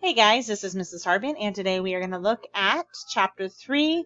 Hey guys, this is Mrs. Harbin, and today we are going to look at Chapter 3,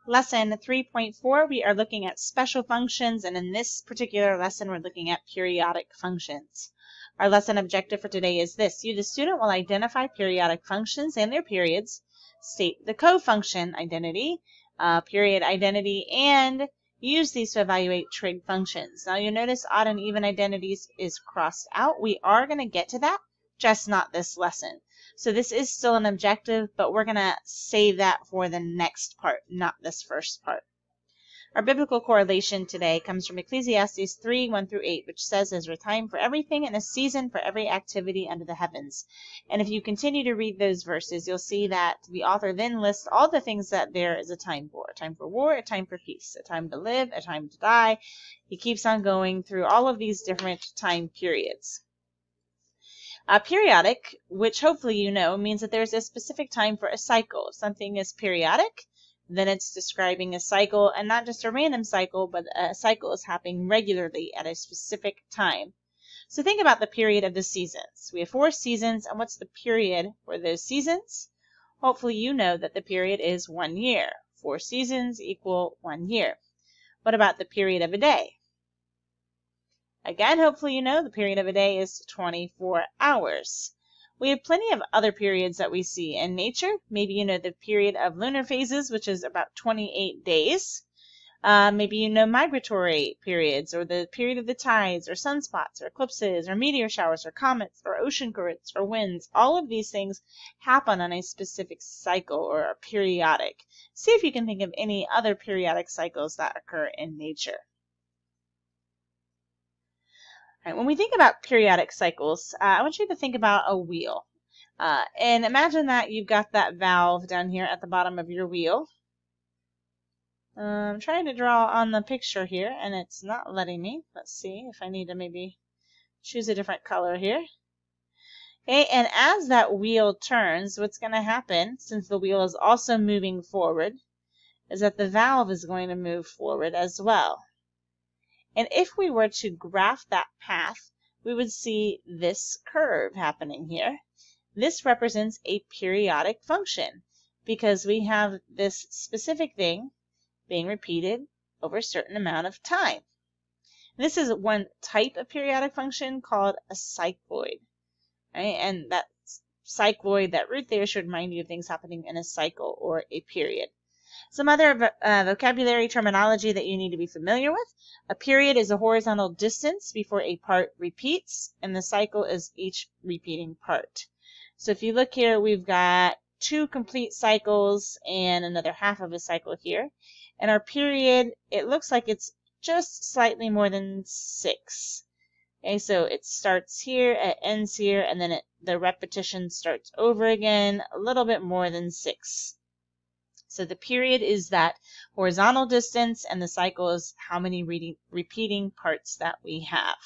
Lesson 3.4. We are looking at special functions, and in this particular lesson, we're looking at periodic functions. Our lesson objective for today is this. You, the student, will identify periodic functions and their periods, state the co-function identity, period identity, and use these to evaluate trig functions. Now, you'll notice odd and even identities is crossed out. We are going to get to that, just not this lesson. So this is still an objective, but we're going to save that for the next part, not this first part. Our biblical correlation today comes from Ecclesiastes 3:1-8, which says there's a time for everything and a season for every activity under the heavens. And if you continue to read those verses, you'll see that the author then lists all the things that there is a time for. A time for war, a time for peace, a time to live, a time to die. He keeps on going through all of these different time periods. Periodic, which hopefully you know, means that there's a specific time for a cycle. If something is periodic, then it's describing a cycle, and not just a random cycle, but a cycle is happening regularly at a specific time. So think about the period of the seasons. We have 4 seasons, and what's the period for those seasons? Hopefully you know that the period is 1 year. 4 seasons equal 1 year. What about the period of a day? Again, hopefully you know the period of a day is 24 hours. We have plenty of other periods that we see in nature. Maybe you know the period of lunar phases, which is about 28 days. Maybe you know migratory periods, or the period of the tides, or sunspots, or eclipses, or meteor showers, or comets, or ocean currents, or winds. All of these things happen on a specific cycle or are periodic. See if you can think of any other periodic cycles that occur in nature. When we think about periodic cycles, I want you to think about a wheel. And imagine that you've got that valve down here at the bottom of your wheel. I'm trying to draw on the picture here, and it's not letting me. Let's see if I need to maybe choose a different color here. Okay, and as that wheel turns, what's going to happen, since the wheel is also moving forward, is that the valve is going to move forward as well. And if we were to graph that path, we would see this curve happening here. This represents a periodic function because we have this specific thing being repeated over a certain amount of time. This is one type of periodic function called a cycloid. Right? And that cycloid, that root there, should remind you of things happening in a cycle or a period. Some other vocabulary terminology that you need to be familiar with. A period is a horizontal distance before a part repeats, and the cycle is each repeating part. So if you look here, we've got 2 complete cycles and another half of a cycle here. And our period, it looks like it's just slightly more than 6. Okay, so it starts here, it ends here, and then the repetition starts over again, a little bit more than 6. So the period is that horizontal distance, and the cycle is how many repeating parts that we have.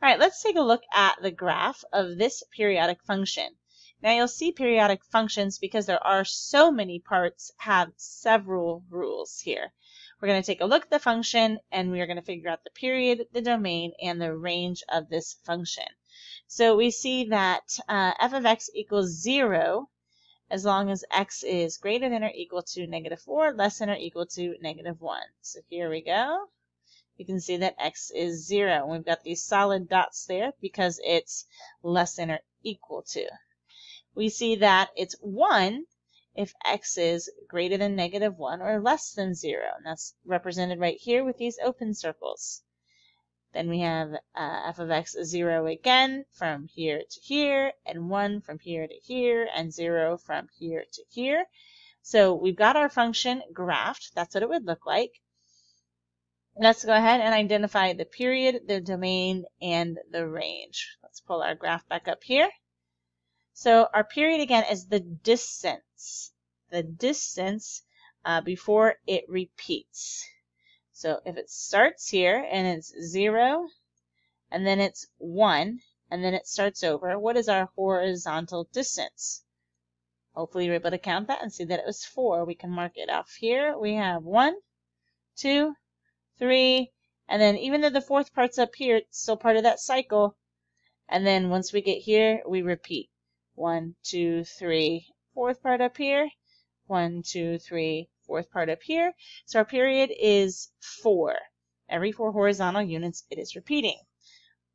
All right, let's take a look at the graph of this periodic function. Now you'll see periodic functions, because there are so many parts, have several rules here. We're going to take a look at the function, and we are going to figure out the period, the domain, and the range of this function. So we see that f of x equals 0 as long as x is greater than or equal to -4, less than or equal to -1. So here we go. You can see that x is 0. We've got these solid dots there because it's less than or equal to. We see that it's 1 if x is greater than -1 or less than 0. And that's represented right here with these open circles. Then we have f of x is 0 again from here to here, and 1 from here to here, and 0 from here to here. So we've got our function graphed. That's what it would look like. Let's go ahead and identify the period, the domain, and the range. Let's pull our graph back up here. So our period again is the distance before it repeats. So if it starts here and it's 0, and then it's 1, and then it starts over, what is our horizontal distance? Hopefully you're able to count that and see that it was 4. We can mark it off here. We have 1, 2, 3, and then even though the 4th part's up here, it's still part of that cycle, And then once we get here, we repeat. 1, 2, 3, fourth part up here. 1, 2, 3, fourth part up here. So our period is 4. Every 4 horizontal units, it is repeating.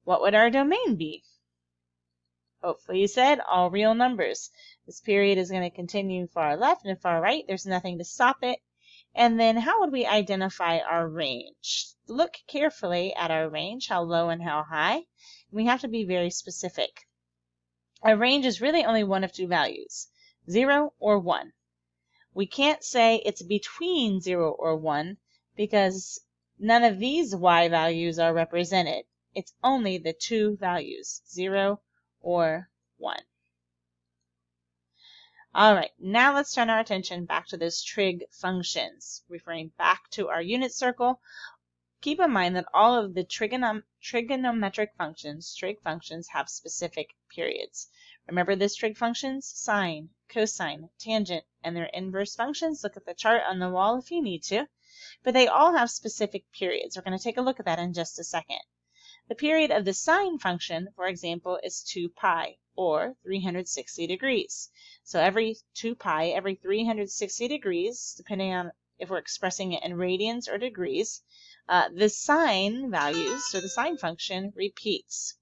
What would our domain be? Hopefully you said all real numbers. This period is going to continue far left and far right. There's nothing to stop it. And then how would we identify our range? Look carefully at our range, how low and how high. We have to be very specific. Our range is really only one of two values, 0 or 1. We can't say it's between 0 or 1 because none of these y values are represented. It's only the two values, 0 or 1. All right, now let's turn our attention back to those trig functions. Referring back to our unit circle, keep in mind that all of the trigonometric functions, trig functions, have specific periods. Remember this trig functions? Sine, cosine, tangent, and their inverse functions. Look at the chart on the wall if you need to. But they all have specific periods. We're going to take a look at that in just a second. The period of the sine function, for example, is 2 pi, or 360 degrees. So every 2 pi, every 360 degrees, depending on if we're expressing it in radians or degrees, the sine values, so the sine function, repeats.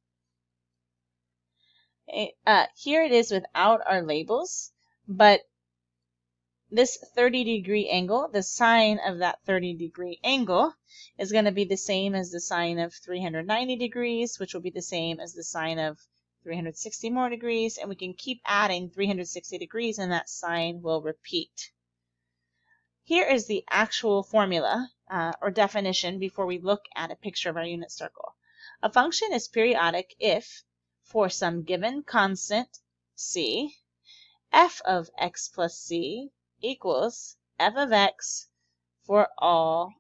Here it is without our labels, but this 30-degree angle, the sine of that 30-degree angle, is going to be the same as the sine of 390 degrees, which will be the same as the sine of 360 more degrees, and we can keep adding 360 degrees and that sine will repeat. Here is the actual formula or definition before we look at a picture of our unit circle. A function is periodic if, for some given constant, c, f of x plus c equals f of x for all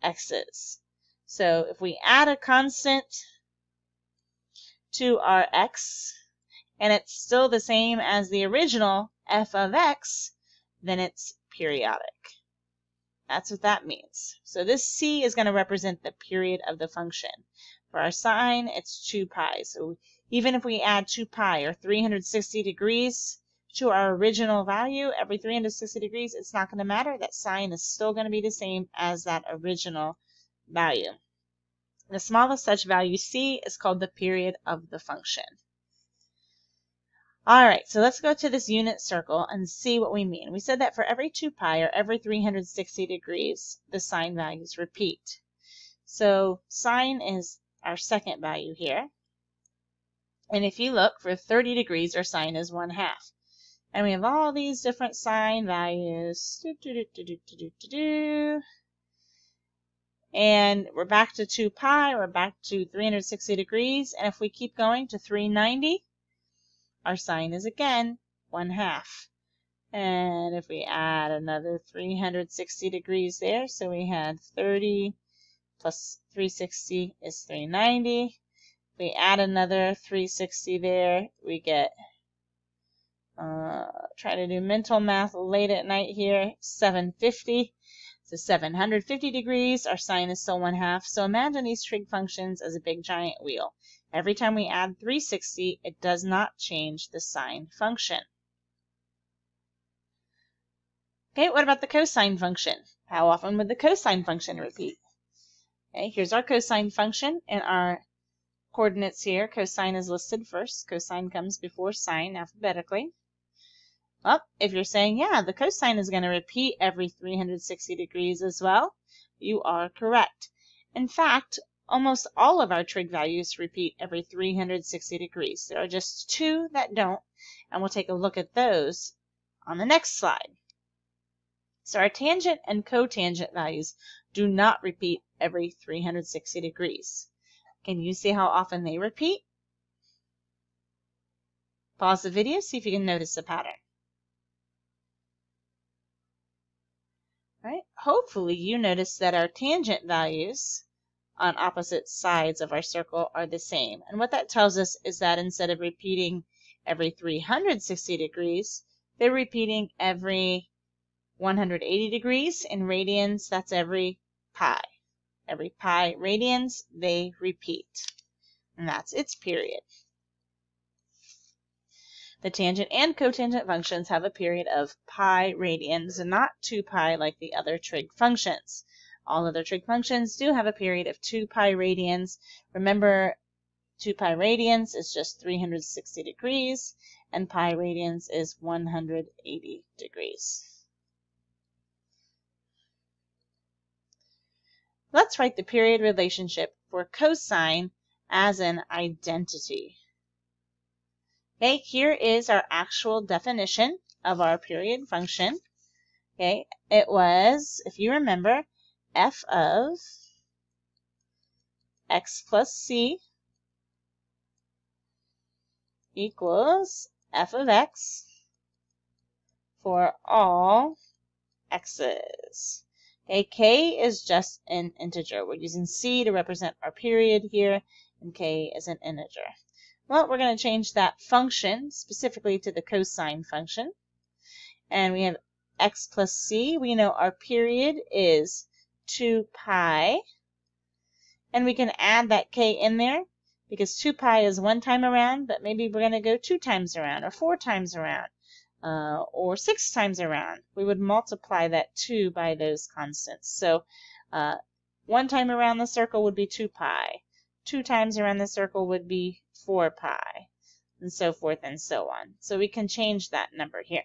x's. So if we add a constant to our x and it's still the same as the original f of x, then it's periodic. That's what that means. So this c is going to represent the period of the function. For our sine, it's 2 pi. So even if we add 2 pi or 360 degrees to our original value, every 360 degrees, it's not going to matter. That sine is still going to be the same as that original value. The smallest such value, c, is called the period of the function. All right, so let's go to this unit circle and see what we mean. We said that for every 2 pi or every 360 degrees, the sine values repeat. So sine is our second value here. And if you look, for 30 degrees, our sine is 1/2. And we have all these different sine values. And we're back to 2 pi, we're back to 360 degrees. And if we keep going to 390, our sine is again 1/2. And if we add another 360 degrees there, so we had 30 plus 360 is 390. If we add another 360 there, we get, try to do mental math late at night here, 750. So 750 degrees, our sine is still 1/2. So imagine these trig functions as a big giant wheel. Every time we add 360, it does not change the sine function. Okay, what about the cosine function? How often would the cosine function repeat? Okay, here's our cosine function and our coordinates here. Cosine is listed first. Cosine comes before sine alphabetically. Well, if you're saying, yeah, the cosine is going to repeat every 360 degrees as well, you are correct. In fact, almost all of our trig values repeat every 360 degrees. There are just two that don't, and we'll take a look at those on the next slide. So our tangent and cotangent values do not repeat every 360 degrees. Can you see how often they repeat? Pause the video, see if you can notice the pattern. Right? Hopefully you notice that our tangent values on opposite sides of our circle are the same. And what that tells us is that instead of repeating every 360 degrees, they're repeating every 180 degrees. In radians, that's every pi. Every pi radians, they repeat. And that's its period. The tangent and cotangent functions have a period of pi radians, and not 2 pi like the other trig functions. All other trig functions do have a period of 2 pi radians. Remember, 2 pi radians is just 360 degrees, and pi radians is 180 degrees. Let's write the period relationship for cosine as an identity. Okay, here is our actual definition of our period function. Okay, it was, if you remember, f of x plus c equals f of x for all x's. Okay, k is just an integer. We're using c to represent our period here, and k is an integer. Well, we're going to change that function specifically to the cosine function. And we have x plus c. We know our period is 2 pi. And we can add that k in there because 2 pi is 1 time around, but maybe we're going to go 2 times around or 4 times around or 6 times around. We would multiply that 2 by those constants. So 1 time around the circle would be 2 pi. 2 times around the circle would be 4 pi, and so forth and so on. So we can change that number here.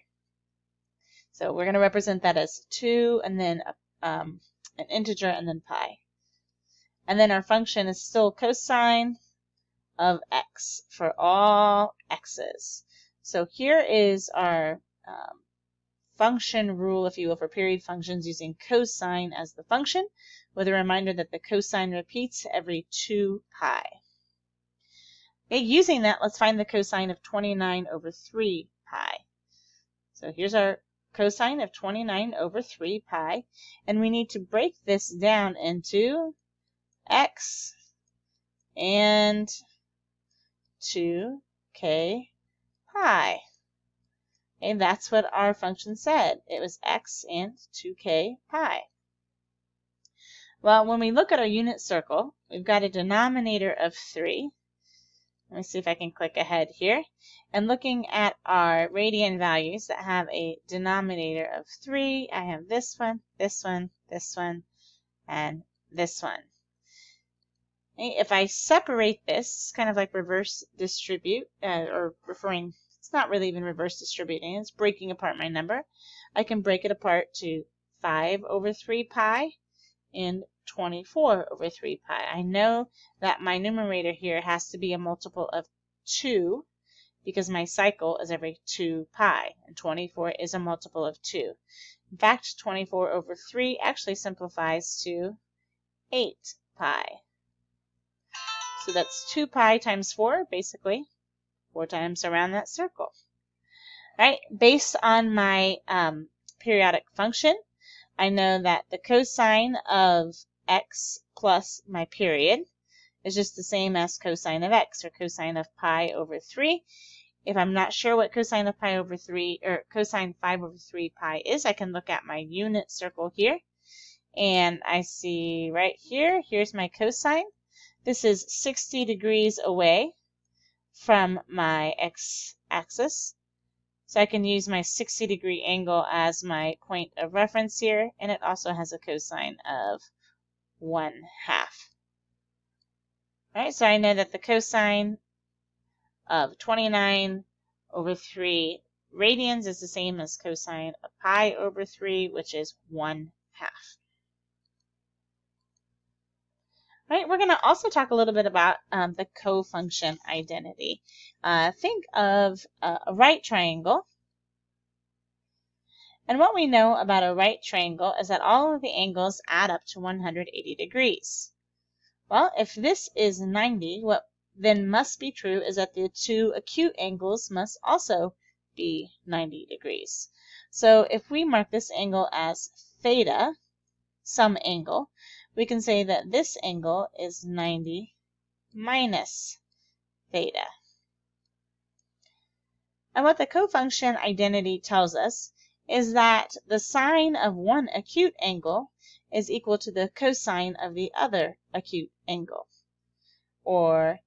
So we're going to represent that as 2 and then an integer and then pi. And then our function is still cosine of x for all x's. So here is our function rule, if you will, for period functions using cosine as the function, with a reminder that the cosine repeats every 2 pi. Okay, using that, let's find the cosine of 29 over 3 pi. So here's our cosine of 29 over 3 pi, and we need to break this down into x and 2k pi. And that's what our function said. It was x and 2k pi. Well, when we look at our unit circle, we've got a denominator of 3. Let me see if I can click ahead here. And looking at our radian values that have a denominator of 3, I have this one, this one, this one, and this one. Okay, if I separate this, kind of like reverse distribute, or referring, it's not really even reverse distributing, it's breaking apart my number. I can break it apart to 5 over 3 pi and 24 over 3 pi. I know that my numerator here has to be a multiple of 2 because my cycle is every 2 pi, and 24 is a multiple of 2. In fact, 24 over 3 actually simplifies to 8 pi. So that's 2 pi times 4, basically 4 times around that circle. All right, based on my periodic function, I know that the cosine of x plus my period is just the same as cosine of x, or cosine of pi over 3. If I'm not sure what cosine of pi over 3, or cosine 5 over 3 pi is, I can look at my unit circle here, and I see right here, here's my cosine. This is 60 degrees away from my x-axis. So I can use my 60-degree angle as my point of reference here, and it also has a cosine of 1/2. All right, so I know that the cosine of 29 over 3 radians is the same as cosine of pi over 3, which is 1/2. All right, we're going to also talk a little bit about the cofunction identity. Think of a right triangle. And what we know about a right triangle is that all of the angles add up to 180 degrees. Well, if this is 90, what then must be true is that the two acute angles must also be 90 degrees. So if we mark this angle as theta, some angle, we can say that this angle is 90 minus theta. And what the cofunction identity tells us is that the sine of one acute angle is equal to the cosine of the other acute angle. Or